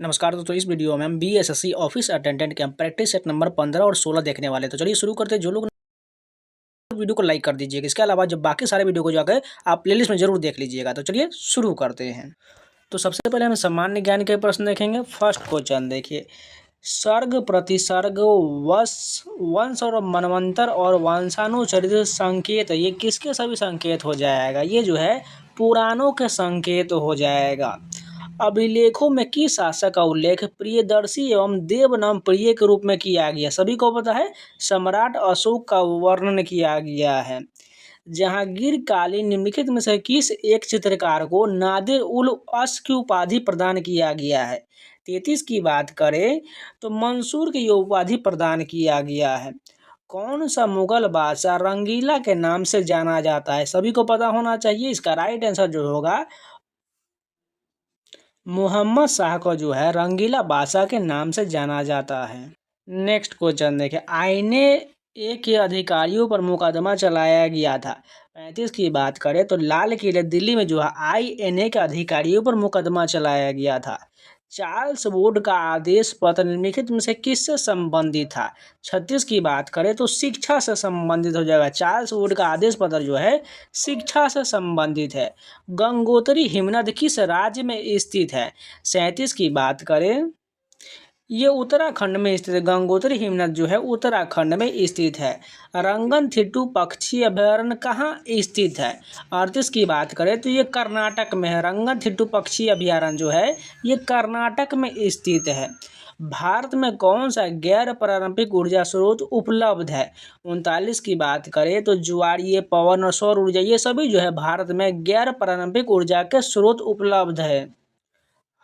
नमस्कार दोस्तों, इस वीडियो में हम बीएसएससी ऑफिस अटेंडेंट के हम प्रैक्टिस सेट नंबर 15 और 16 देखने वाले हैं। तो चलिए शुरू करते हैं। जो लोग वीडियो को लाइक कर दीजिएगा। इसके अलावा जब बाकी सारे वीडियो को जाकर आप प्लेलिस्ट में जरूर देख लीजिएगा। तो चलिए शुरू करते हैं। तो सबसे पहले हम सामान्य ज्ञान के प्रश्न देखेंगे। फर्स्ट क्वेश्चन देखिए, सर्ग प्रतिसर्ग वंश और मनवंतर और वंशानुचरित संकेत, ये किसके सभी संकेत हो जाएगा? ये जो है पुराणों के संकेत हो जाएगा। अभिलेखों में किस शासक का उल्लेख प्रियदर्शी एवं देवनाम प्रिय के रूप में किया गया? सभी को पता है, सम्राट अशोक का वर्णन किया गया है। जहांगीरकालीन निम्नलिखित में से किस एक चित्रकार को नादिर उल अस की उपाधि प्रदान किया गया है? 33 की बात करें तो मंसूर की ये उपाधि प्रदान किया गया है। कौन सा मुगल बादशाह रंगीला के नाम से जाना जाता है? सभी को पता होना चाहिए। इसका राइट आंसर जो होगा मोहम्मद शाह को जो है रंगीला बादशाह के नाम से जाना जाता है। नेक्स्ट क्वेश्चन देखिए, आईने ए के अधिकारियों पर मुकदमा चलाया गया था। 35 की बात करें तो लाल किले दिल्ली में जो है आईएनए के अधिकारियों पर मुकदमा चलाया गया था। चार्ल्स वुड का आदेश पत्र निम्नलिखित में से किससे संबंधित था? 36 की बात करें तो शिक्षा से संबंधित हो जाएगा। चार्ल्स वुड का आदेश पत्र जो है शिक्षा से संबंधित है। गंगोत्री हिमनद किस राज्य में स्थित है? 37 की बात करें, ये उत्तराखंड में स्थित है। गंगोत्री हिमनद जो है उत्तराखंड में स्थित है। रंगनथिट्टू पक्षी अभयारण्य कहाँ स्थित है? 38 की बात करें तो ये कर्नाटक में है। रंगनथिट्टू पक्षी अभयारण्य जो है ये कर्नाटक में स्थित है। भारत में कौन सा गैर पारंपरिक ऊर्जा स्रोत उपलब्ध है? 39 की बात करें तो ज्वारीय, पवन और सौर ऊर्जा, ये सभी जो है भारत में गैर पारंपरिक ऊर्जा के स्रोत उपलब्ध है।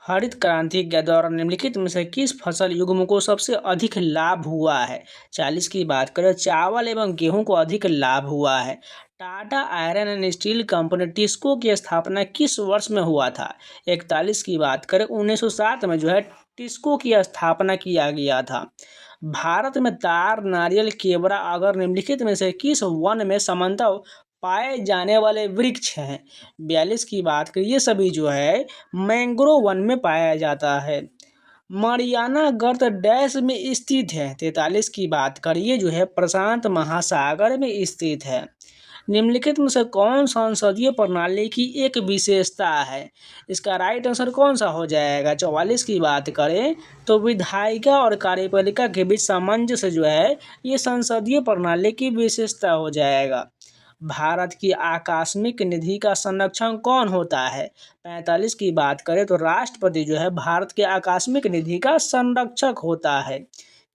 हरित क्रांति के दौरान निम्नलिखित में से किस फसल युग्म को सबसे अधिक लाभ हुआ है? 40 की बात करें, चावल एवं गेहूं को अधिक लाभ हुआ है। Tata iron and steel company TISCO की स्थापना किस वर्ष में हुआ था? 41 की बात करें, 1907 में जो है टिस्को की स्थापना किया गया था। भारत में तार, नारियल, केवड़ा अगर निम्नलिखित में से किस वन में सामान्यतः पाए जाने वाले वृक्ष हैं? 42 की बात करें, ये सभी जो है मैंग्रोव वन में पाया जाता है। मरियाना गर्त डैश में स्थित है? 43 की बात करिए, जो है प्रशांत महासागर में स्थित है। निम्नलिखित में से कौन संसदीय प्रणाली की एक विशेषता है? इसका राइट आंसर कौन सा हो जाएगा? 44 की बात करें तो विधायिका और कार्यपालिका के बीच सामंजस्य जो है ये संसदीय प्रणाली की विशेषता हो जाएगा। भारत की आकस्मिक निधि का संरक्षण कौन होता है? 45 की बात करें तो राष्ट्रपति जो है भारत के आकस्मिक निधि का संरक्षक होता है।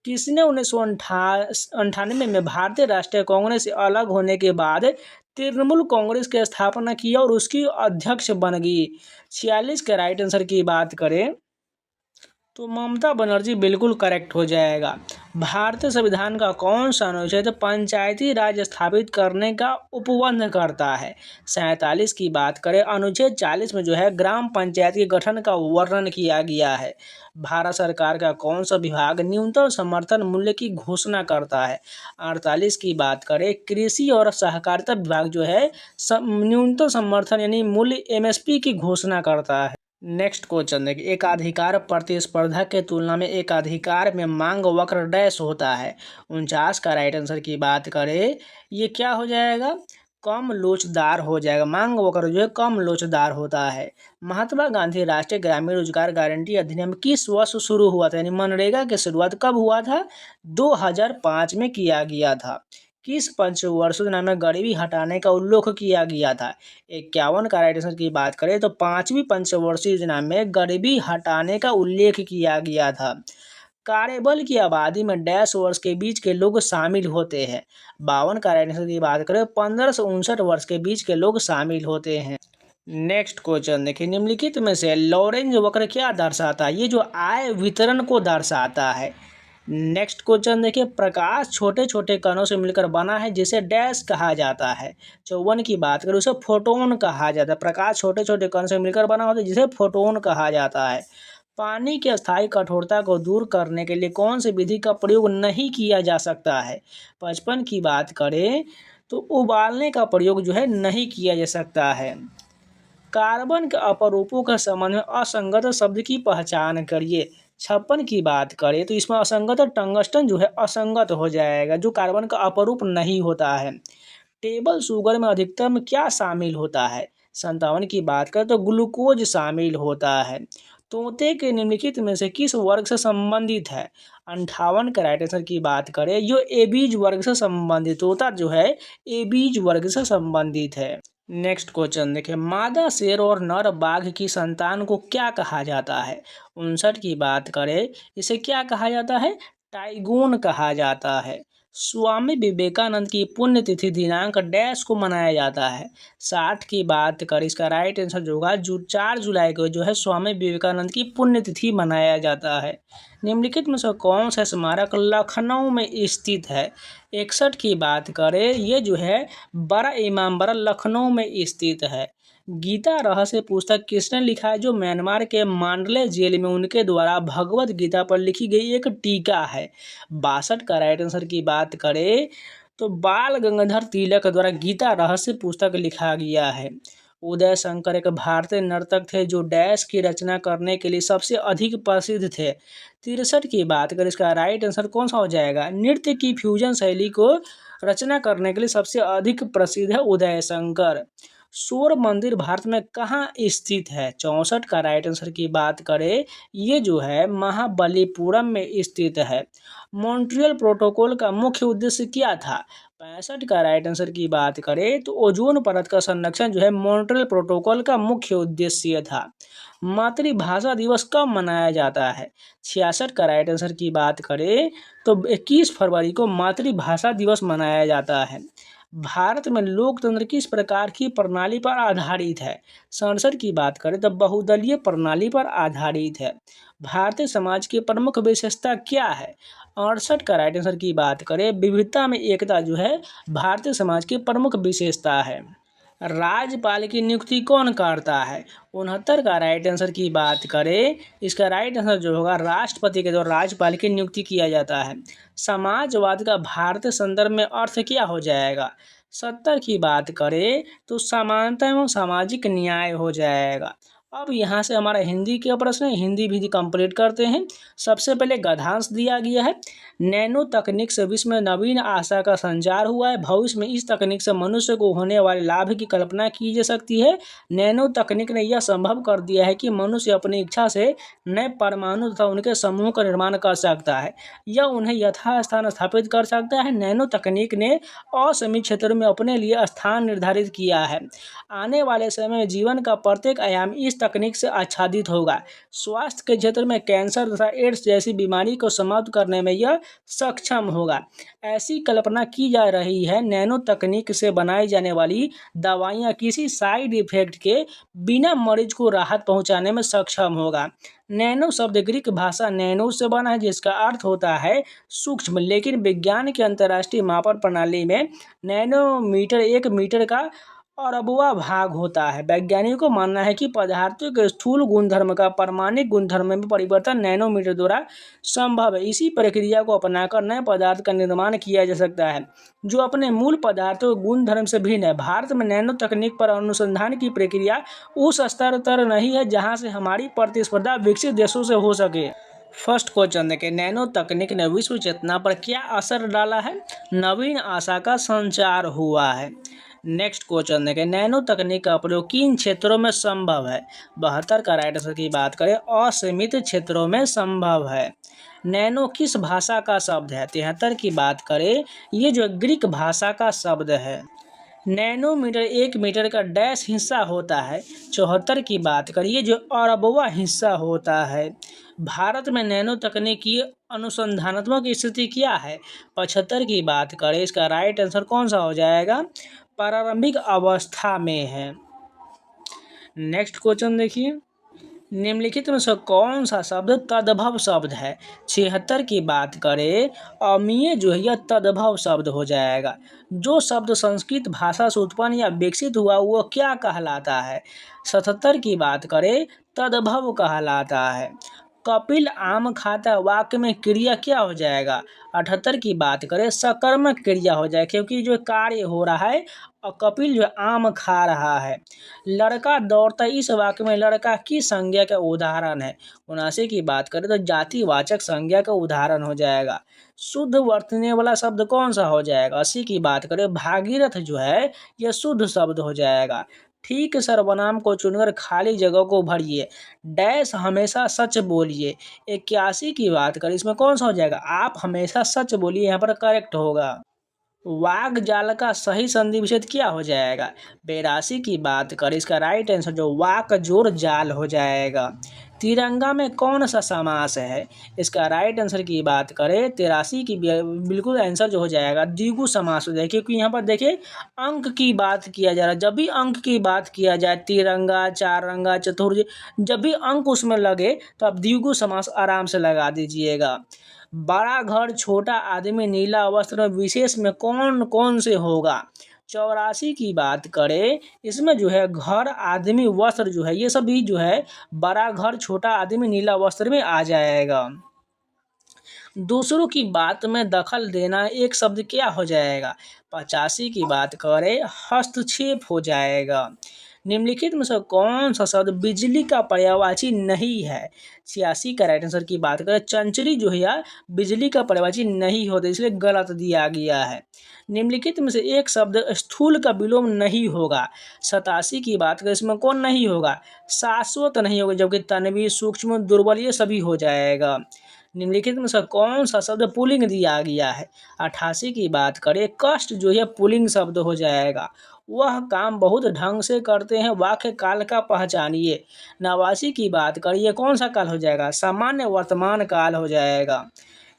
किसने 1998 में भारतीय राष्ट्रीय कांग्रेस से अलग होने के बाद तृणमूल कांग्रेस की स्थापना की और उसकी अध्यक्ष बन गई? 46 के राइट आंसर की बात करें तो ममता बनर्जी बिल्कुल करेक्ट हो जाएगा। भारतीय संविधान का कौन सा अनुच्छेद पंचायती राज स्थापित करने का उपबंध करता है? 47 की बात करें, अनुच्छेद 40 में जो है ग्राम पंचायत के गठन का वर्णन किया गया है। भारत सरकार का कौन सा विभाग न्यूनतम समर्थन मूल्य की घोषणा करता है? 48 की बात करें, कृषि और सहकारिता विभाग जो है न्यूनतम समर्थन यानी मूल्य एमएसपी की घोषणा करता है। नेक्स्ट क्वेश्चन देखिए, एकाधिकार प्रतिस्पर्धा के तुलना में एकाधिकार में मांग वक्र डैश होता है? 49 का राइट आंसर की बात करें, ये क्या हो जाएगा? कम लोचदार हो जाएगा। मांग वक्र जो है कम लोचदार होता है। महात्मा गांधी राष्ट्रीय ग्रामीण रोजगार गारंटी अधिनियम किस वर्ष शुरू हुआ था? यानी मनरेगा की शुरुआत कब हुआ था? 2005 में किया गया था। किस पंचवर्षीय योजना में गरीबी हटाने का उल्लेख किया गया था? 51 का राइट आंसर की बात करें तो 5वीं पंचवर्षीय योजना में गरीबी हटाने का उल्लेख किया गया था। कार्यबल की आबादी में डैश वर्ष के बीच के लोग शामिल होते हैं? 52 का राइट आंसर की बात करें 15 से 59 वर्ष के बीच के लोग शामिल होते हैं। नेक्स्ट क्वेश्चन देखिए, निम्नलिखित में से लॉरेंज वक्र क्या दर्शाता है? ये जो आय वितरण को दर्शाता है। नेक्स्ट क्वेश्चन देखिए, प्रकाश छोटे छोटे कणों से मिलकर बना है जिसे डैश कहा जाता है? 54 की बात करें उसे फोटोन कहा जाता है। प्रकाश छोटे छोटे कणों से मिलकर बना होता है जिसे फोटोन कहा जाता है। पानी की अस्थायी कठोरता को दूर करने के लिए कौन सी विधि का प्रयोग नहीं किया जा सकता है? 55 की बात करें तो उबालने का प्रयोग जो है नहीं किया जा सकता है। कार्बन के अपरूपों के संबंध में असंगत शब्द की पहचान करिए। 56 की बात करें तो इसमें असंगत टंगस्टन जो है असंगत हो जाएगा, जो कार्बन का अपरूप नहीं होता है। टेबल शुगर में अधिकतम क्या शामिल होता है? 57 की बात करें तो ग्लूकोज शामिल होता है। तोते के निम्नलिखित में से किस वर्ग से संबंधित है? 58 का राइट आंसर की बात करें, यो एबीज वर्ग से संबंधित, तोता जो है एबीज वर्ग से संबंधित है। नेक्स्ट क्वेश्चन देखिए, मादा शेर और नर बाघ की संतान को क्या कहा जाता है? 59 की बात करें, इसे क्या कहा जाता है? टाइगोन कहा जाता है। स्वामी विवेकानंद की पुण्यतिथि दिनांक डैश को मनाया जाता है? 60 की बात करें, इसका राइट आंसर जो होगा 4 जुलाई को जो है स्वामी विवेकानंद की पुण्यतिथि मनाया जाता है। निम्नलिखित में से कौन सा स्मारक लखनऊ में स्थित है? 61 की बात करें, ये जो है बड़ा इमामबाड़ा लखनऊ में स्थित है। गीता रहस्य पुस्तक किसने लिखा है? जो म्यांमार के मांडले जेल में उनके द्वारा भगवत गीता पर लिखी गई एक टीका है। 62 का राइट आंसर की बात करें तो बाल गंगाधर तिलक द्वारा गीता रहस्य पुस्तक लिखा गया है। उदय शंकर एक भारतीय नर्तक थे जो डैश की रचना करने के लिए सबसे अधिक प्रसिद्ध थे। 63 की बात करें, इसका राइट आंसर कौन सा हो जाएगा? नृत्य की फ्यूजन शैली को रचना करने के लिए सबसे अधिक प्रसिद्ध है उदय शंकर। सूर्य मंदिर भारत में कहाँ स्थित है? 64 का राइट आंसर की बात करें, ये जो है महाबलीपुरम में स्थित है। मॉन्ट्रियल प्रोटोकॉल का मुख्य उद्देश्य क्या था? 65 का राइट आंसर की बात करें तो ओजोन परत का संरक्षण जो है मॉन्ट्रियल प्रोटोकॉल का मुख्य उद्देश्य था। मातृभाषा दिवस कब मनाया जाता है? 66 का राइट आंसर की बात करें तो 21 फरवरी को मातृभाषा दिवस मनाया जाता है। भारत में लोकतंत्र किस प्रकार की प्रणाली पर आधारित है? 67 की बात करें तो बहुदलीय प्रणाली पर आधारित है। भारतीय समाज की प्रमुख विशेषता क्या है? 68 का राइट आंसर की बात करें, विविधता में एकता जो है भारतीय समाज की प्रमुख विशेषता है। राज्यपाल की नियुक्ति कौन करता है? 69 का राइट आंसर की बात करें, इसका राइट आंसर जो होगा राष्ट्रपति के द्वारा राज्यपाल की नियुक्ति किया जाता है। समाजवाद का भारतीय संदर्भ में अर्थ क्या हो जाएगा? 70 की बात करें तो समानता एवं सामाजिक न्याय हो जाएगा। अब यहाँ से हमारा हिंदी के प्रश्न है, हिंदी भी कंप्लीट करते हैं। सबसे पहले गद्यांश दिया गया है, नैनो तकनीक से विश्व में नवीन आशा का संचार हुआ है। भविष्य में इस तकनीक से मनुष्य को होने वाले लाभ की कल्पना की जा सकती है। नैनो तकनीक ने यह संभव कर दिया है कि मनुष्य अपनी इच्छा से नए परमाणु तथा उनके समूह का निर्माण कर सकता है। यह उन्हें यथास्थान स्थापित कर सकता है। नैनो तकनीक ने असीमित क्षेत्रों में अपने लिए स्थान निर्धारित किया है। आने वाले समय में जीवन का प्रत्येक आयाम इस तकनीक से आच्छादित होगा। स्वास्थ्य के क्षेत्र में कैंसर तथा एड्स जैसी बीमारी को समाप्त करने में यह सक्षम होगा। ऐसी कल्पना की जा रही है, नैनो तकनीक से बनाई जाने वाली दवाइयाँ किसी साइड इफेक्ट के बिना मरीज को राहत पहुंचाने में सक्षम होगा। नैनो शब्द ग्रीक भाषा नैनो से बना है, जिसका अर्थ होता है सूक्ष्म, लेकिन विज्ञान की अंतर्राष्ट्रीय मापन प्रणाली में नैनोमीटर 1 मीटर का अरबवां भाग होता है। वैज्ञानिकों को मानना है कि पदार्थों के स्थूल गुणधर्म का परमाणिक गुणधर्म में परिवर्तन नैनोमीटर द्वारा संभव है। इसी प्रक्रिया को अपनाकर नए पदार्थ का निर्माण किया जा सकता है जो अपने मूल पदार्थों के गुणधर्म से भिन्न है। भारत में नैनो तकनीक पर अनुसंधान की प्रक्रिया उस स्तर पर नहीं है जहाँ से हमारी प्रतिस्पर्धा विकसित देशों से हो सके। फर्स्ट क्वेश्चन देखें, नैनो तकनीक ने विश्व चेतना पर क्या असर डाला है? नवीन आशा का संचार हुआ है। नेक्स्ट क्वेश्चन देखें, नैनो तकनीक का प्रयोग किन क्षेत्रों में संभव है? 72 का राइट आंसर की बात करें, असीमित क्षेत्रों में संभव है। नैनो किस भाषा का शब्द है? 73 की बात करें, ये जो ग्रीक भाषा का शब्द है। नैनोमीटर 1 मीटर का डैश हिस्सा होता है। 74 की बात करिए, जो अरबवां हिस्सा होता है। भारत में नैनो तकनीक की अनुसंधानात्मक स्थिति क्या है? 75 की बात करें, इसका राइट आंसर कौन सा हो जाएगा? प्रारंभिक अवस्था में है। नेक्स्ट क्वेश्चन देखिए, निम्नलिखित में से कौन सा शब्द तद्भव शब्द है? 76 की बात करें, अमीय जो है यह तद्भव शब्द हो जाएगा। जो शब्द संस्कृत भाषा से उत्पन्न या विकसित हुआ वो क्या कहलाता है? 77 की बात करें, तद्भव कहलाता है। कपिल आम खाता वाक्य में क्रिया क्या हो जाएगा? 78 की बात करें सकर्मक क्रिया हो जाए, क्योंकि जो कार्य हो रहा है और कपिल जो आम खा रहा है। लड़का दौड़ता, इस वाक्य में लड़का किस संज्ञा का उदाहरण है? 79 की बात करें तो जातिवाचक संज्ञा का उदाहरण हो जाएगा। शुद्ध वर्तने वाला शब्द कौन सा हो जाएगा? 80 की बात करें भागीरथ जो है यह शुद्ध शब्द हो जाएगा। ठीक सर्वनाम को चुनकर खाली जगह को भरिए। डैश हमेशा सच बोलिए। 81 की बात करें इसमें कौन सा हो जाएगा? आप हमेशा सच बोलिए, यहाँ पर करेक्ट होगा। वाग जाल का सही संधि विच्छेद क्या हो जाएगा? 82 की बात करें इसका राइट आंसर जो वाक जोड़ जाल हो जाएगा। तिरंगा में कौन सा समास है? इसका राइट आंसर की बात करें 83 की बिल्कुल आंसर जो हो जाएगा द्विगु समास हो जाएगा, क्योंकि यहाँ पर देखिए अंक की बात किया जा रहा है। जब भी अंक की बात किया जाए, तिरंगा, चार रंगा, चतुर्भुज, जब भी अंक उसमें लगे तो आप द्विगु समास आराम से लगा दीजिएगा। बड़ा घर छोटा आदमी नीला वस्त्र विशेष में कौन कौन से होगा? 84 की बात करें इसमें जो है घर, आदमी, वस्त्र जो है ये सभी जो है बड़ा घर छोटा आदमी नीला वस्त्र में आ जाएगा। दूसरों की बात में दखल देना एक शब्द क्या हो जाएगा? 85 की बात करें हस्तक्षेप हो जाएगा। निम्नलिखित में से कौन सा शब्द बिजली का पर्यायवाची नहीं है? 86 का राइट आंसर की बात करें चंचरी जो है यार बिजली का पर्यायवाची नहीं होता, इसलिए गलत दिया गया है। निम्नलिखित में से एक शब्द स्थूल का विलोम नहीं होगा। 87 की बात करें इसमें कौन नहीं होगा? शाश्वत नहीं होगा, जबकि तन्वी, सूक्ष्म, दुर्बल ये सभी हो जाएगा। निम्नलिखित में से कौन सा शब्द पुल्लिंग दिया गया है? 88 की बात करें कष्ट जो है पुल्लिंग शब्द हो जाएगा। वह काम बहुत ढंग से करते हैं, वाक्य काल का पहचानिए। 89 की बात करिए कौन सा काल हो जाएगा? सामान्य वर्तमान काल हो जाएगा।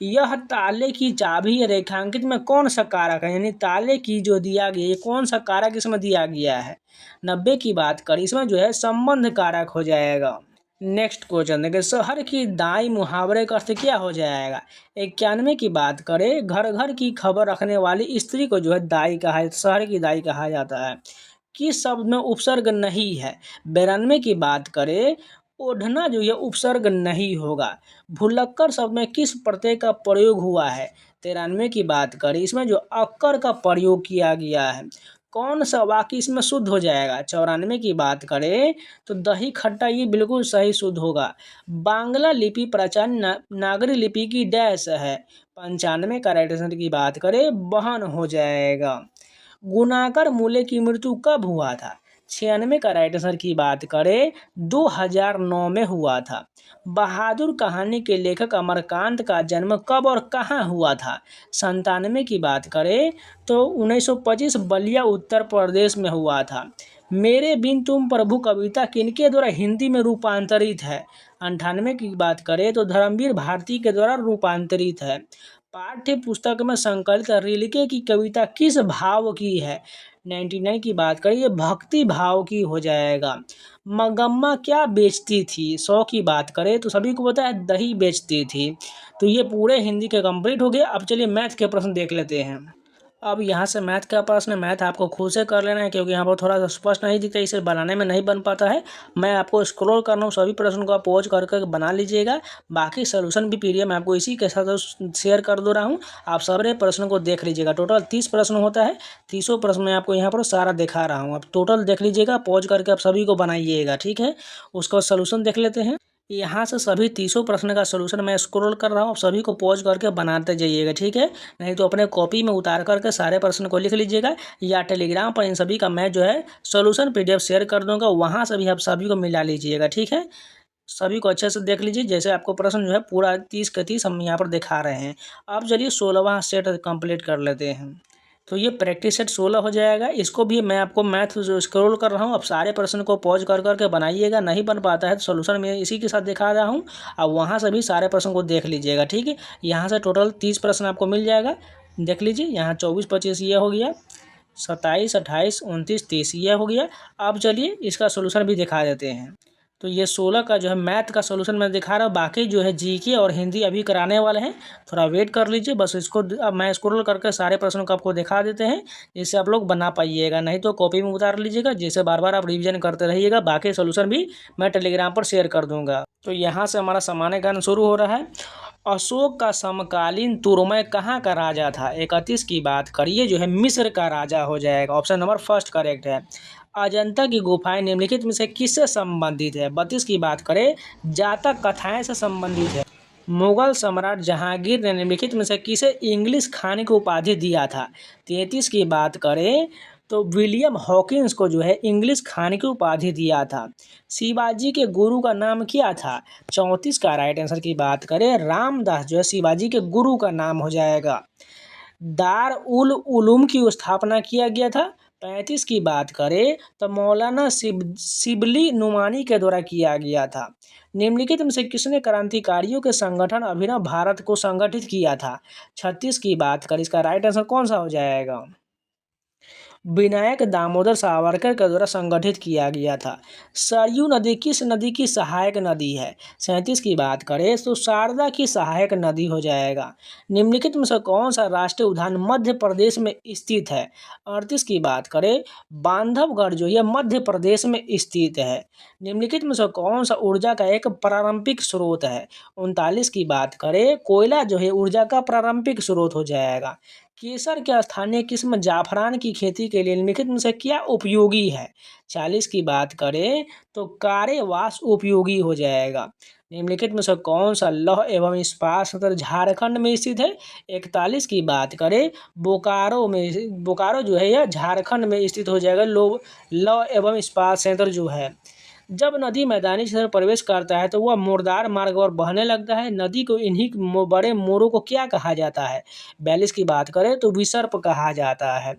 यह ताले की चाबी है, रेखांकित में कौन सा कारक है? यानी ताले की जो दिया गया ये कौन सा कारक इसमें दिया गया है? 90 की बात करें इसमें जो है संबंध कारक हो जाएगा। नेक्स्ट क्वेश्चन देखिए शहर की दाई मुहावरे का अर्थ क्या हो जाएगा? 91 की बात करें घर घर की खबर रखने वाली स्त्री को जो है दाई कहा है, शहर की दाई कहा जाता है। किस शब्द में उपसर्ग नहीं है? 92 की बात करें ओढ़ना जो है उपसर्ग नहीं होगा। भुलक्कड़ शब्द में किस प्रत्यय का प्रयोग हुआ है? 93 की बात करें इसमें जो अक्कर का प्रयोग किया गया है। कौन सा वाक्य इसमें शुद्ध हो जाएगा? 94 की बात करें तो दही खट्टा ये बिल्कुल सही शुद्ध होगा। बांग्ला लिपि प्राचीन नागरी लिपि की डैश है। 95 का राइट आंसर की बात करें बहन हो जाएगा। गुणाकर मूल्य की मृत्यु कब हुआ था? 96 का राइट आंसर की बात करें 2009 में हुआ था। बहादुर कहानी के लेखक अमरकांत का जन्म कब और कहाँ हुआ था? 97 की बात करें तो 1925 बलिया उत्तर प्रदेश में हुआ था। मेरे बिन तुम प्रभु कविता किनके द्वारा हिंदी में रूपांतरित है? 98 की बात करें तो धर्मवीर भारती के द्वारा रूपांतरित है। पाठ्य पुस्तक में संकलित रिलके की कविता किस भाव की है? 99 की बात करें ये भक्ति भाव की हो जाएगा। मगम्मा क्या बेचती थी? 100 की बात करें तो सभी को पता है दही बेचती थी। तो ये पूरे हिंदी के कंप्लीट हो गए। अब चलिए मैथ के प्रश्न देख लेते हैं। अब यहाँ से मैथ का प्रश्न मैथ आपको खुद से कर लेना है, क्योंकि यहाँ पर थोड़ा सा स्पष्ट नहीं दिखता, इसे बनाने में नहीं बन पाता है। मैं आपको स्क्रॉल कर रहा हूँ, सभी प्रश्न को आप पॉज करके बना लीजिएगा। बाकी सोल्यूशन भी पीडीएफ मैं आपको इसी के साथ शेयर कर दे रहा हूँ, आप सारे प्रश्न को देख लीजिएगा। टोटल 30 प्रश्न होता है, 30 प्रश्न मैं आपको यहाँ पर सारा दिखा रहा हूँ। आप टोटल देख लीजिएगा, पॉज करके आप सभी को बनाइएगा, ठीक है। उसका सोल्यूशन देख लेते हैं। यहाँ से सभी 30 प्रश्न का सोल्यूशन मैं स्क्रॉल कर रहा हूँ, आप सभी को पॉज करके बनाते जाइएगा, ठीक है। नहीं तो अपने कॉपी में उतार करके सारे प्रश्न को लिख लीजिएगा, या टेलीग्राम पर इन सभी का मैं जो है सोल्यूशन पीडीएफ शेयर कर दूंगा, वहाँ से भी आप सभी को मिला लीजिएगा, ठीक है। सभी को अच्छे से देख लीजिए, जैसे आपको प्रश्न जो है पूरा 30 के 30 हम यहाँ पर दिखा रहे हैं। अब चलिए 16वां सेट कंप्लीट कर लेते हैं। तो ये प्रैक्टिस सेट 16 हो जाएगा। इसको भी मैं आपको मैथ जो स्क्रॉल कर रहा हूँ, अब सारे प्रश्न को पॉज कर करके बनाइएगा। नहीं बन पाता है तो सोल्यूशन मैं इसी के साथ दिखा रहा हूँ, अब वहाँ से भी सारे प्रश्न को देख लीजिएगा, ठीक है। यहाँ से टोटल 30 प्रश्न आपको मिल जाएगा, देख लीजिए। यहाँ 24 25 ये हो गया, 27 28 29 30 ये हो गया। अब चलिए इसका सोल्यूशन भी दिखा देते हैं। तो ये 16 का जो है मैथ का सोल्यूशन मैं दिखा रहा हूँ, बाकी जो है जीके और हिंदी अभी कराने वाले हैं, थोड़ा वेट कर लीजिए। बस इसको अब मैं स्क्रॉल करके सारे प्रश्नों को आपको दिखा देते हैं, जिससे आप लोग बना पाइएगा, नहीं तो कॉपी में उतार लीजिएगा, जिससे बार बार आप रिविजन करते रहिएगा। बाकी सोल्यूशन भी मैं टेलीग्राम पर शेयर कर दूंगा। तो यहाँ से हमारा सामान्य ज्ञान शुरू हो रहा है। अशोक का समकालीन तुर्मय कहाँ का राजा था? 31 की बात करिए जो है मिस्र का राजा हो जाएगा, ऑप्शन नंबर फर्स्ट करेक्ट है। अजंता की गुफाएं निम्नलिखित में से किससे संबंधित है? 32 की बात करें जातक कथाएं से संबंधित है। मुगल सम्राट जहांगीर ने निम्नलिखित में से किसे इंग्लिश खाने की उपाधि दिया था? 33 की बात करें तो विलियम हॉकिंस को जो है इंग्लिश खाने की उपाधि दिया था। शिवाजी के गुरु का नाम क्या था? 34 का राइट आंसर की बात करें रामदास जो है शिवाजी के गुरु का नाम हो जाएगा। दार उल उलूम की स्थापना किया गया था। 35 की बात करें तो मौलाना शिबली नुमानी के द्वारा किया गया था। निम्नलिखित में से किसने क्रांतिकारियों के संगठन अभिनव भारत को संगठित किया था? 36 की बात करें, इसका राइट आंसर कौन सा हो जाएगा? विनायक दामोदर सावरकर के द्वारा संगठित किया गया था। सरयू नदी किस नदी की सहायक नदी है? 37 की बात करें तो शारदा की सहायक नदी हो जाएगा। निम्नलिखित में से कौन सा राष्ट्रीय उद्यान मध्य प्रदेश में स्थित है? 38 की बात करें बांधवगढ़ जो है मध्य प्रदेश में स्थित है। निम्नलिखित में से कौन सा ऊर्जा का एक पारंपरिक स्रोत है? 39 की बात करें कोयला जो है ऊर्जा का पारंपरिक स्रोत हो जाएगा। केसर के स्थानीय किस्म जाफरान की खेती के लिए निम्नलिखित में से क्या उपयोगी है? 40 की बात करें तो कारेवास उपयोगी हो जाएगा। निम्नलिखित में से कौन सा लौह एवं इस्पात संयंत्र झारखंड में स्थित है? 41 की बात करें बोकारो जो है यह झारखंड में स्थित हो जाएगा। लौह एवं इस्पात संयंत्र जो है जब नदी मैदानी क्षेत्र में प्रवेश करता है तो वह मुर्दार मार्ग और बहने लगता है। नदी को इन्हीं बड़े मोरों को क्या कहा जाता है? 42 की बात करें तो विसर्प कहा जाता है।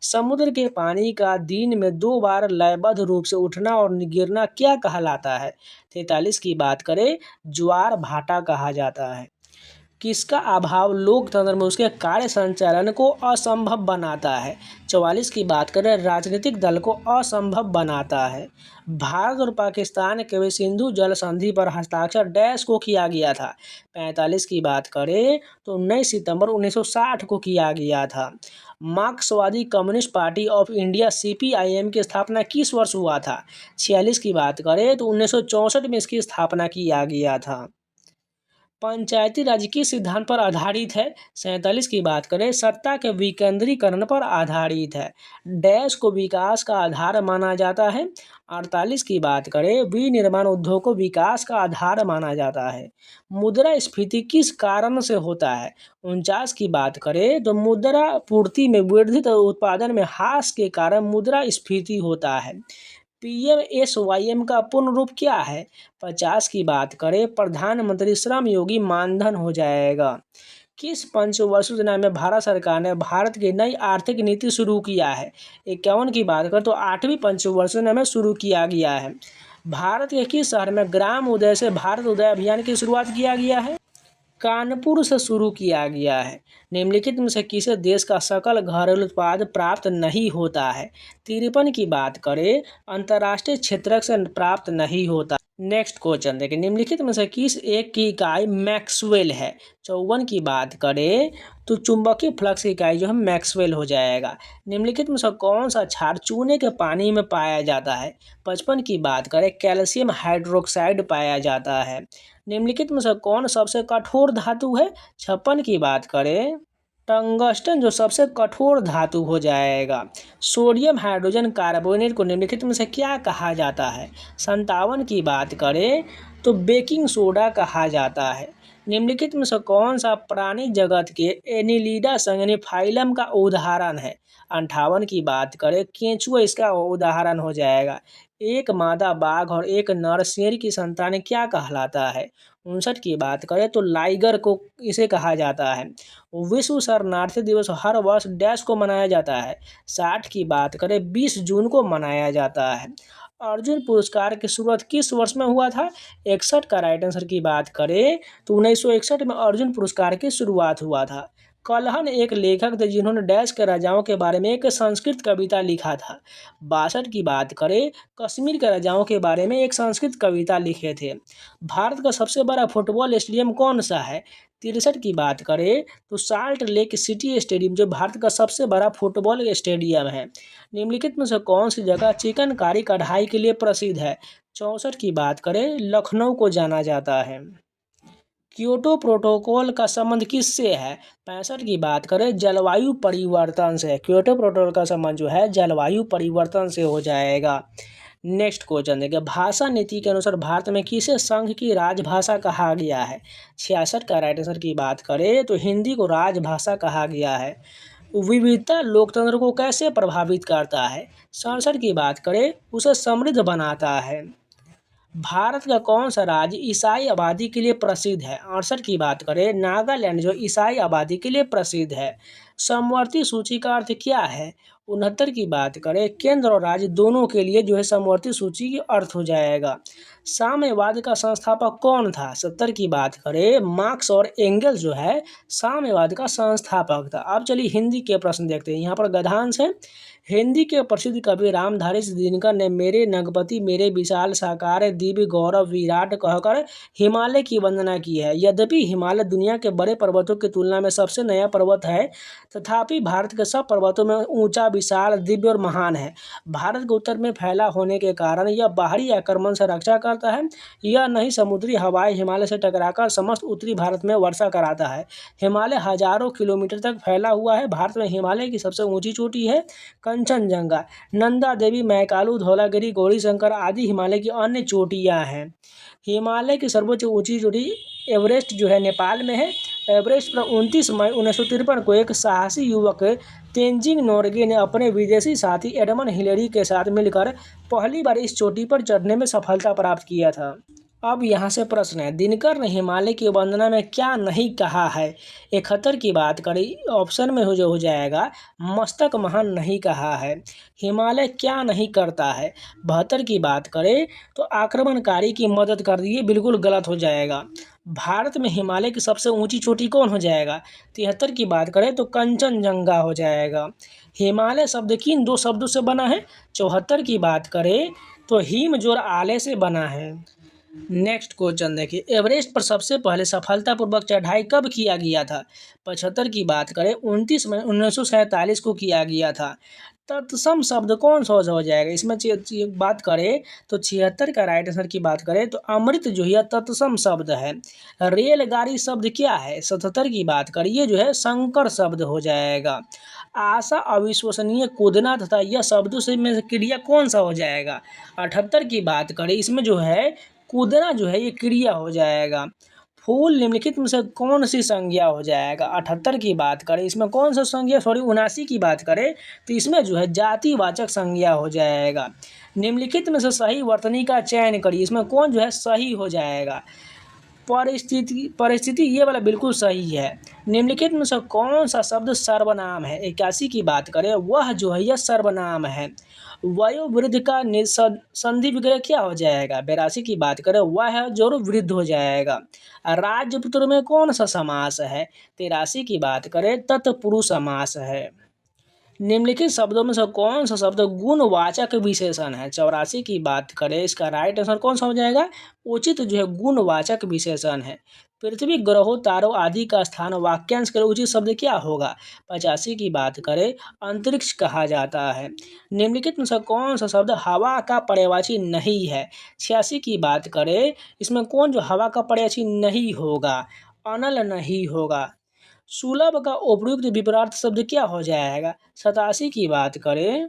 समुद्र के पानी का दिन में 2 बार लयबद्ध रूप से उठना और गिरना क्या कहलाता है? 43 की बात करें ज्वार भाटा कहा जाता है। किसका अभाव लोकतंत्र में उसके कार्य संचालन को असंभव बनाता है? 44 की बात करें राजनीतिक दल को असंभव बनाता है। भारत और पाकिस्तान के सिंधु जल संधि पर हस्ताक्षर डैश को किया गया था? 45 की बात करें तो 19 सितंबर 1960 को किया गया था। मार्क्सवादी communist party of India CPIM की स्थापना किस वर्ष हुआ था? 46 की बात करें तो 1964 में इसकी स्थापना किया गया था। पंचायती राज किस सिद्धांत पर आधारित है? 47 की बात करें सत्ता के विकेंद्रीकरण पर आधारित है। डैश को विकास का आधार माना जाता है। 48 की बात करें विनिर्माण उद्योग को विकास का आधार माना जाता है। मुद्रास्फीति किस कारण से होता है? 49 की बात करें तो मुद्रा पूर्ति में वृद्धि तथा उत्पादन में ह्रास के कारण मुद्रास्फीति होता है। PMSYM का पूर्ण रूप क्या है? 50 की बात करें प्रधानमंत्री श्रम योगी मानधन हो जाएगा। किस पंचवर्षीय योजना में भारत सरकार ने भारत की नई आर्थिक नीति शुरू किया है? 51 की बात करें तो 8वीं पंचवर्षीय योजना में शुरू किया गया है। भारत के किस शहर में ग्राम उदय से भारत उदय अभियान की शुरुआत किया गया है? कानपुर से शुरू किया गया है। निम्नलिखित में से किसे देश का सकल घरेलू उत्पाद प्राप्त नहीं होता है? 53 की बात करें अंतर्राष्ट्रीय क्षेत्रक से प्राप्त नहीं होता। नेक्स्ट क्वेश्चन देखिए निम्नलिखित में से किस एक की इकाई मैक्सवेल है? 54 की बात करें तो चुंबकीय फ्लक्स की इकाई जो है मैक्सवेल हो जाएगा। निम्नलिखित में से कौन सा क्षार चूने के पानी में पाया जाता है? 55 की बात करें कैल्शियम हाइड्रोक्साइड पाया जाता है। निम्नलिखित में से कौन सबसे कठोर धातु है? 56 की बात करें टंगस्टन जो सबसे कठोर धातु हो जाएगा। सोडियम हाइड्रोजन कार्बोनेट को निम्नलिखित में से क्या कहा जाता है? 57 की बात करें तो बेकिंग सोडा कहा जाता है। निम्नलिखित में से कौन सा प्राणी जगत के एनिलिडा संघ यानी फाइलम का उदाहरण है? 58 की बात करें केंचुआ इसका उदाहरण हो जाएगा। एक मादा बाघ और एक नर शेर की संतान क्या कहलाता है? 59 की बात करें तो लाइगर को इसे कहा जाता है। विश्व शरणार्थी दिवस हर वर्ष डैश को मनाया जाता है? 60 की बात करें 20 जून को मनाया जाता है। अर्जुन पुरस्कार की शुरुआत किस वर्ष में हुआ था? 61 का राइट आंसर की बात करें तो 1961 में अर्जुन पुरस्कार की शुरुआत हुआ था। कल्हण एक लेखक थे जिन्होंने डैश के राजाओं के बारे में एक संस्कृत कविता लिखा था। 62 की बात करें, कश्मीर के राजाओं के बारे में एक संस्कृत कविता लिखे थे। भारत का सबसे बड़ा फुटबॉल स्टेडियम कौन सा है? 63 की बात करें तो साल्ट लेक सिटी स्टेडियम जो भारत का सबसे बड़ा फुटबॉल स्टेडियम है। निम्नलिखित में से कौन सी जगह चिकनकारी कढ़ाई के लिए प्रसिद्ध है? 64 की बात करें, लखनऊ को जाना जाता है। क्योटो प्रोटोकॉल का संबंध किससे है? 65 की बात करें, जलवायु परिवर्तन से। क्योटो प्रोटोकॉल का संबंध जो है जलवायु परिवर्तन से हो जाएगा। नेक्स्ट क्वेश्चन देखिए, भाषा नीति के अनुसार भारत में किसे संघ की राजभाषा कहा गया है? 66 का राइट आंसर की बात करें तो हिंदी को राजभाषा कहा गया है। विविधता लोकतंत्र को कैसे प्रभावित करता है? 67 की बात करें, उसे समृद्ध बनाता है। भारत का कौन सा राज्य ईसाई आबादी के लिए प्रसिद्ध है? 68 की बात करें, नागालैंड जो ईसाई आबादी के लिए प्रसिद्ध है। समवर्ती सूची का अर्थ क्या है? 69 की बात करें, केंद्र और राज्य दोनों के लिए जो है समवर्ती सूची की अर्थ हो जाएगा। साम्यवाद का संस्थापक कौन था? 70 की बात करें, मार्क्स और एंगल्स जो है साम्यवाद का संस्थापक था। अब चलिए हिंदी के प्रश्न देखते हैं। यहाँ पर गद्यांश है। हिंदी के प्रसिद्ध कवि रामधारी दिनकर ने मेरे नगपति मेरे विशाल साकार दिव्य गौरव विराट कहकर हिमालय की वंदना की है। यद्यपि हिमालय दुनिया के बड़े पर्वतों की तुलना में सबसे नया पर्वत है, तथापि भारत के सब पर्वतों में ऊंचा, विशाल, दिव्य और महान है। भारत के उत्तर में फैला होने के कारण यह बाहरी आक्रमण से रक्षा करता है। यह नहीं समुद्री हवाएं हिमालय से टकराकर समस्त उत्तरी भारत में वर्षा कराता है। हिमालय हजारों किलोमीटर तक फैला हुआ है। भारत में हिमालय की सबसे ऊंची चोटी है कंचनजंगा। नंदा देवी, मैकालू, धौलागिरी, गौरी शंकर आदि हिमालय की अन्य चोटियां हैं। हिमालय की सर्वोच्च ऊंची चोटी एवरेस्ट जो है नेपाल में है। एवरेस्ट पर 29 मई 1953 को एक साहसी युवक तेंजिंग नोर्गे ने अपने विदेशी साथी एडमंड हिलेरी के साथ मिलकर पहली बार इस चोटी पर चढ़ने में सफलता प्राप्त किया था। अब यहाँ से प्रश्न है, दिनकर ने हिमालय की वंदना में क्या नहीं कहा है? 71 की बात करें, ऑप्शन में हो जाएगा मस्तक महान नहीं कहा है। हिमालय क्या नहीं करता है? 72 की बात करें तो आक्रमणकारी की मदद कर दी, बिल्कुल गलत हो जाएगा। भारत में हिमालय की सबसे ऊंची चोटी कौन हो जाएगा? 73 की बात करें तो कंचनजंगा हो जाएगा। हिमालय शब्द किन दो शब्दों से बना है? 74 की बात करें तो हिम जोर आले से बना है। नेक्स्ट क्वेश्चन देखिए, एवरेस्ट पर सबसे पहले सफलतापूर्वक चढ़ाई कब किया गया था? 75 की बात करें 29 मई 1947 को किया गया था। तत्सम शब्द कौन सा हो जाएगा? इसमें बात करें तो 76 का राइट आंसर की बात करें तो अमृत जो है तत्सम शब्द है। रेलगाड़ी शब्द क्या है? 77 की बात करिए जो है संकर शब्द हो जाएगा। आशा, अविश्वसनीय, कूदना तथा यह शब्दों से में क्रिया कौन सा हो जाएगा? 78 की बात करें, इसमें जो है कूदना जो है ये क्रिया हो जाएगा। फूल निम्नलिखित में से कौन सी संज्ञा हो जाएगा? 78 की बात करें, इसमें कौन सा संज्ञा, 79 की बात करें तो इसमें जो है जातिवाचक संज्ञा हो जाएगा। निम्नलिखित में से सही वर्तनी का चयन करिए, इसमें कौन जो है सही हो जाएगा? परिस्थिति ये वाला बिल्कुल सही है। निम्नलिखित में से कौन सा शब्द सर्वनाम है? 81 की बात करें, वह जो है यह सर्वनाम है। वयोवृद्ध का संधि विग्रह क्या हो जाएगा? 82 की बात करें, वह जो वृद्ध हो जाएगा। राजपुत्र में कौन सा समास है? 83 की बात करें तत्पुरुष समास है। निम्नलिखित शब्दों में से कौन सा शब्द गुणवाचक विशेषण है? 84 की बात करें, इसका राइट आंसर कौन सा हो जाएगा? उचित जो है गुणवाचक विशेषण है। पृथ्वी, ग्रहों, तारों आदि का स्थान वाक्यांश के लिए उचित शब्द क्या होगा? 85 की बात करें, अंतरिक्ष कहा जाता है। निम्नलिखित में से कौन सा शब्द हवा का पर्यायवाची नहीं है? 86 की बात करें, इसमें कौन जो हवा का पर्यायवाची नहीं होगा? अनल नहीं होगा। सुलभ का उपयुक्त विपरीत शब्द क्या हो जाएगा? 87 की बात करें,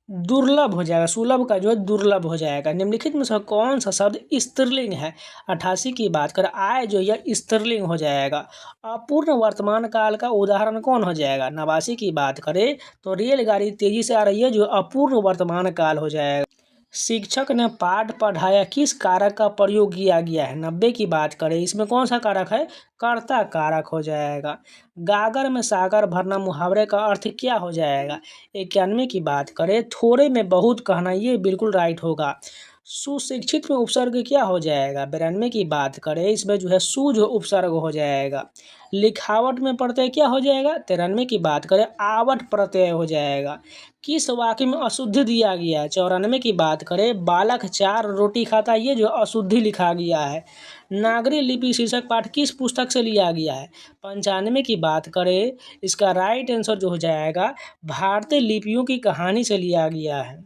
दुर्लभ हो जाएगा। सुलभ का जो है दुर्लभ हो जाएगा। निम्नलिखित में से कौन सा शब्द स्त्रीलिंग है? 88 की बात करें, आय जो यह स्त्रीलिंग हो जाएगा। अपूर्ण वर्तमान काल का उदाहरण कौन हो जाएगा? 89 की बात करें तो रेलगाड़ी तेजी से आ रही है, जो अपूर्ण वर्तमान काल हो जाएगा। शिक्षक ने पाठ पढ़ाया किस कारक का प्रयोग किया गया है? 90 की बात करें, इसमें कौन सा कारक है? कर्ता कारक हो जाएगा। गागर में सागर भरना मुहावरे का अर्थ क्या हो जाएगा? 91 की बात करें, थोड़े में बहुत कहना, ये बिल्कुल राइट होगा। सुशिक्षित में उपसर्ग क्या हो जाएगा? 92 की बात करें, इसमें जो है सु जो उपसर्ग हो जाएगा। लिखावट में प्रत्यय क्या हो जाएगा? 93 की बात करें, आवट प्रत्यय हो जाएगा। किस वाक्य में अशुद्धि दिया गया है? 94 की बात करें, बालक 4 रोटी खाता, ये जो अशुद्धि लिखा गया है। नागरी लिपि शीर्षक पाठ किस पुस्तक से लिया गया है? 95 की बात करें, इसका राइट आंसर जो हो जाएगा भारतीय लिपियों की कहानी से लिया गया है।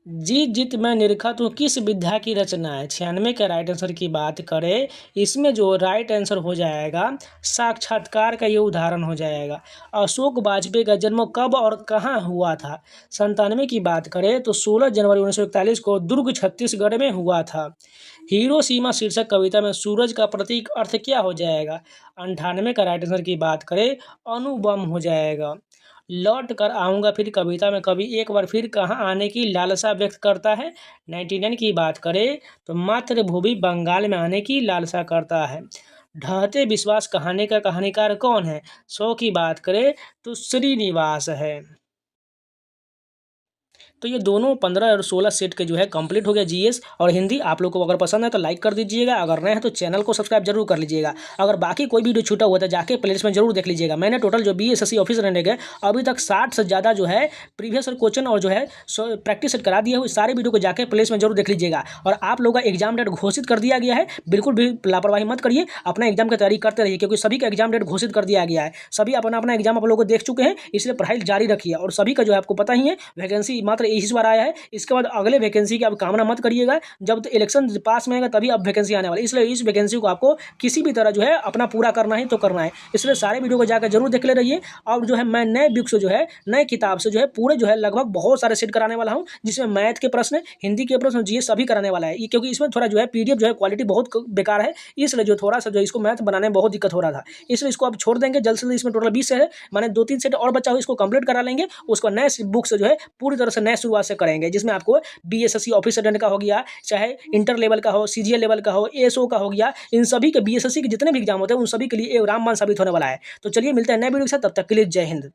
जीत जीत मैं निरखत हूँ किस विधा की रचना है? 96 के राइट आंसर की बात करें, इसमें जो राइट आंसर हो जाएगा साक्षात्कार का ये उदाहरण हो जाएगा। अशोक वाजपेयी का जन्म कब और कहाँ हुआ था? 97 की बात करें तो 16 जनवरी 1941 को दुर्ग छत्तीसगढ़ में हुआ था। हिरोशिमा शीर्षक कविता में सूरज का प्रतीक अर्थ क्या हो जाएगा? 98 का राइट आंसर की बात करें, अणुबम हो जाएगा। लौट कर आऊँगा फिर कविता में कवि एक बार फिर कहाँ आने की लालसा व्यक्त करता है? 99 की बात करें तो मातृभूमि बंगाल में आने की लालसा करता है। ढहते विश्वास कहानी का कहानीकार कौन है? 100 की बात करें तो श्रीनिवास है। तो ये दोनों 15 और 16 सेट के जो है कंप्लीट हो गया जीएस और हिंदी। आप लोग को अगर पसंद है तो लाइक कर दीजिएगा, अगर नए हैं तो चैनल को सब्सक्राइब जरूर कर लीजिएगा। अगर बाकी कोई वीडियो छूटा हुआ था जाके प्लेलिस्ट में जरूर देख लीजिएगा। मैंने टोटल जो बीएसएससी ऑफिसर रहने गए अभी तक 60 से ज़्यादा जो है प्रीवियस क्वेश्चन और जो है प्रैक्टिस सेट करा दिया है। सारे वीडियो को जाके प्लेलिस्ट में जरूर देख लीजिएगा। और आप लोगों का एग्जाम डेट घोषित कर दिया गया है, बिल्कुल भी लापरवाही मत करिए, अपना एग्जाम की तैयारी करते रहिए क्योंकि सभी का एग्जाम डेट घोषित कर दिया गया है। सभी अपना अपना एग्जाम आप लोगों को देख चुके हैं, इसलिए पढ़ाई जारी रखिए। और सभी का जो है आपको पता ही है वैकेंसी मात्र इस बार आया है, इसके बाद अगले वैकेंसी की आप कामना मत करिएगा। जब तो इलेक्शन पास में आएगा तभी अब वैकेंसी आने वाली, इसलिए इस वैकेंसी को आपको किसी भी तरह जो है अपना पूरा करना है तो करना है। इसलिए सारे वीडियो को जाकर जरूर देख ले रहिए। और जो है मैं नए बुक से जो है नए किताब से जो है पूरे जो है लगभग बहुत सारे सेट कराने वाला हूँ, जिसमें मैथ के प्रश्न, हिंदी के प्रश्न, जीएस सभी कराने वाला है। क्योंकि इसमें थोड़ा जो है पीडीएफ जो है क्वालिटी बहुत बेकार है, इसलिए जो थोड़ा सा जो इसको मैथ बनाने में बहुत दिक्कत हो रहा था, इसलिए इसको आप छोड़ देंगे जल्द से जल्द। इसमें टोटल 20 है, मैंने 2-3 सेट और बचा हुआ, इसको कंप्लीट करा लेंगे। उसको नए बुक से जो है पूरी तरह से नए शुरुआत से करेंगे, जिसमें आपको बीएसएससी ऑफिसर का हो गया, चाहे इंटर लेवल का हो, सीजीएल लेवल का हो, एएसओ का हो गया, इन सभी के बीएसएससी के जितने भी एग्जाम होते हैं उन सभी के लिए रामबाण साबित होने वाला है। तो चलिए मिलते हैं नए वीडियो के साथ, तब तक के लिए जय हिंद।